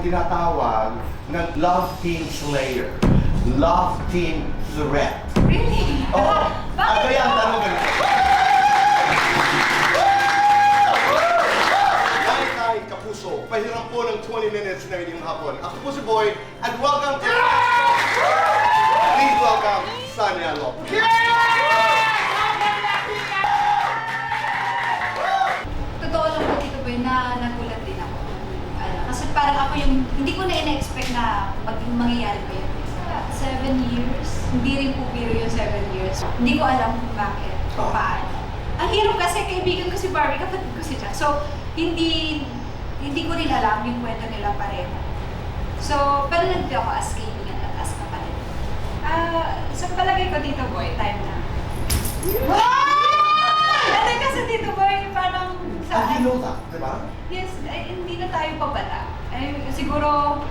tinatawag ng Love Team Slayer, Love Team Threat. Really? Oo. At Bakit kaya ang po? tanong ganito. Tay Kapuso, pahiram po ng 20 minutes na inyong hapon. Ako po si Boy, and welcome to Please welcome Sanya Lopez. Totoo lang po dito ba na nagulat din ako. Kasi parang ako yung, hindi ko na ina-expect na mangyayari pa yun. 7 years, hindi rin po biro yung 7 years. Hindi ko alam kung bakit, kung paano. Ang hirap kasi kaibigan ko si Barbie, kapatid ko si Jack. So, hindi ko rin alam yung kwento nila pareho. So, pero nandito ako as kaibigan at as kapatid. Sa palagay ko dito, Boy, time na. Kasi kasi dito, Boy, parang Ang hinota, di ba? yes, hindi na tayo pabata. Siguro,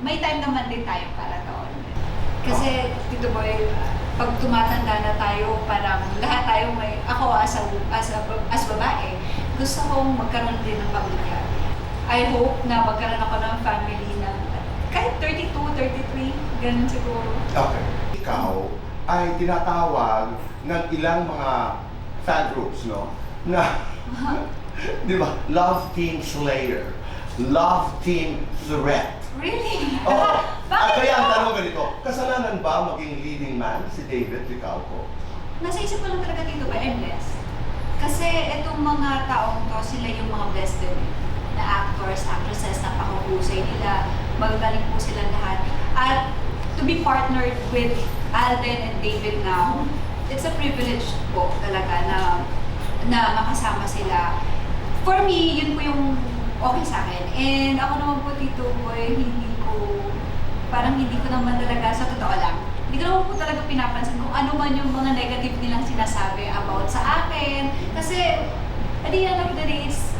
may time naman din tayo para doon. Kasi, Tito Boy, pag tumatanda na tayo, parang lahat tayo may, ako as babae, gusto kong magkaroon din ng pamilya. I hope na magkaroon ako ng family na kahit 32, 33, ganun siguro. Okay. Ikaw ay tinatawag ng ilang mga fan groups, no? Na, di ba? Love Team Slayer, Love Team Threat. Really? Oo. At Bakit kaya ang po? tanong ganito, kasalanan ba maging leading man si David Licauco? Nasa isip ko lang talaga dito ba, I'm blessed. Kasi itong mga taong to, sila yung mga blessed din na actors, actresses, napakahusay nila, magagaling po sila lahat. At to be partnered with Alden and David now, it's a privilege po talaga na makasama sila. For me, yun po yung okay sa akin. And ako naman po dito, Boy, hindi ko naman talaga, sa totoo lang, hindi ko naman po talaga pinapansin kung ano man yung mga negative nilang sinasabi about sa akin. Kasi, at the end of the day, it's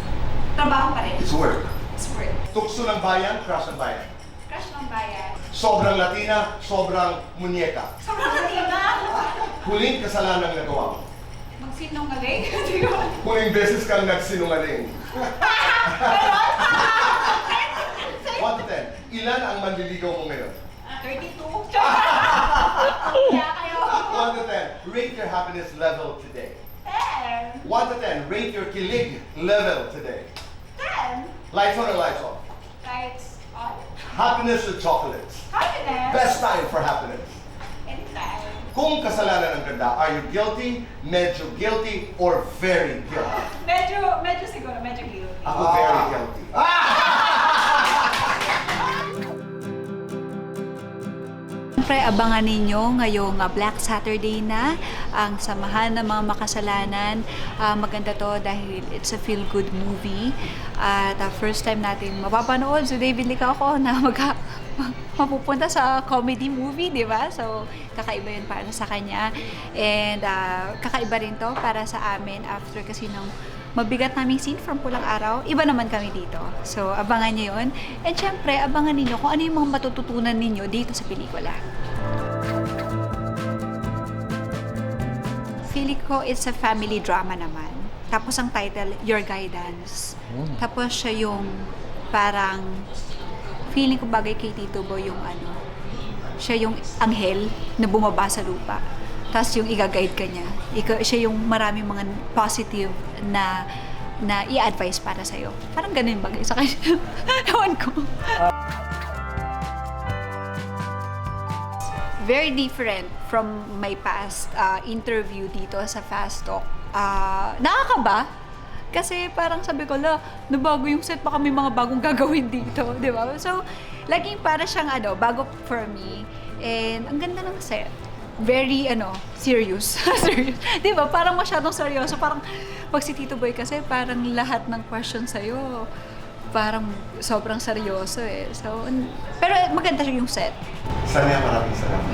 trabaho pa rin. It's work. It's work. Tukso ng bayan, crush ng bayan. Crush ng bayan. Sobrang Latina, sobrang munyeka. Sobrang katina! Huling kasalanang nagawa mo. Magsinungaling? Hindi ko. Huling beses kang nagsinungaling. 1 to 10. Ilan ang manliligaw mo ngayon? 32. Kaya kayo. 1 to 10. Rate your happiness level today. 10. 1 to 10. Rate your kilig level today. 10. Lights on or lights off? Lights on. Happiness or chocolates? Happiness. Best time for happiness. Anytime. Kung kasalanan ng ganda, are you guilty, medyo guilty, or very guilty? Medyo siguro, medyo guilty. Ako very guilty. Siyempre, abangan ninyo ngayong Black Saturday na ang Samahan ng Mga Makasalanan. Maganda to dahil it's a feel-good movie. At first time natin mapapanood si David Licauco na mapupunta sa comedy movie, di ba? So, kakaiba yun para sa kanya. And kakaiba rin to para sa amin after kasi nung mabigat naming scene from Pulang Araw, iba naman kami dito. So, abangan nyo yun. And syempre, abangan ninyo kung ano yung mga matututunan ninyo dito sa pelikula. Feeling ko it's a family drama naman. Tapos ang title, Your Guidance. Tapos siya yung parang feeling ko bagay kay Tito Boy yung ano, siya yung anghel na bumaba sa lupa. Tapos yung i-guide ka niya. Siya yung maraming mga positive na i-advise para sa'yo. Parang ganun bagay sa kanya. Ewan ko. Very different from my past interview dito sa Fast Talk. Nakakaba? Kasi parang sabi ko, nabago yung set, baka may mga bagong gagawin dito, di ba? So, laging para siyang bago for me. And ang ganda ng set. Very, serious. Serious. Di ba? Parang masyadong seryoso. Parang, pag si Tito Boy kasi, parang lahat ng question sa'yo, parang sobrang seryoso eh. So, pero maganda yung set. Sanya, maraming salamat.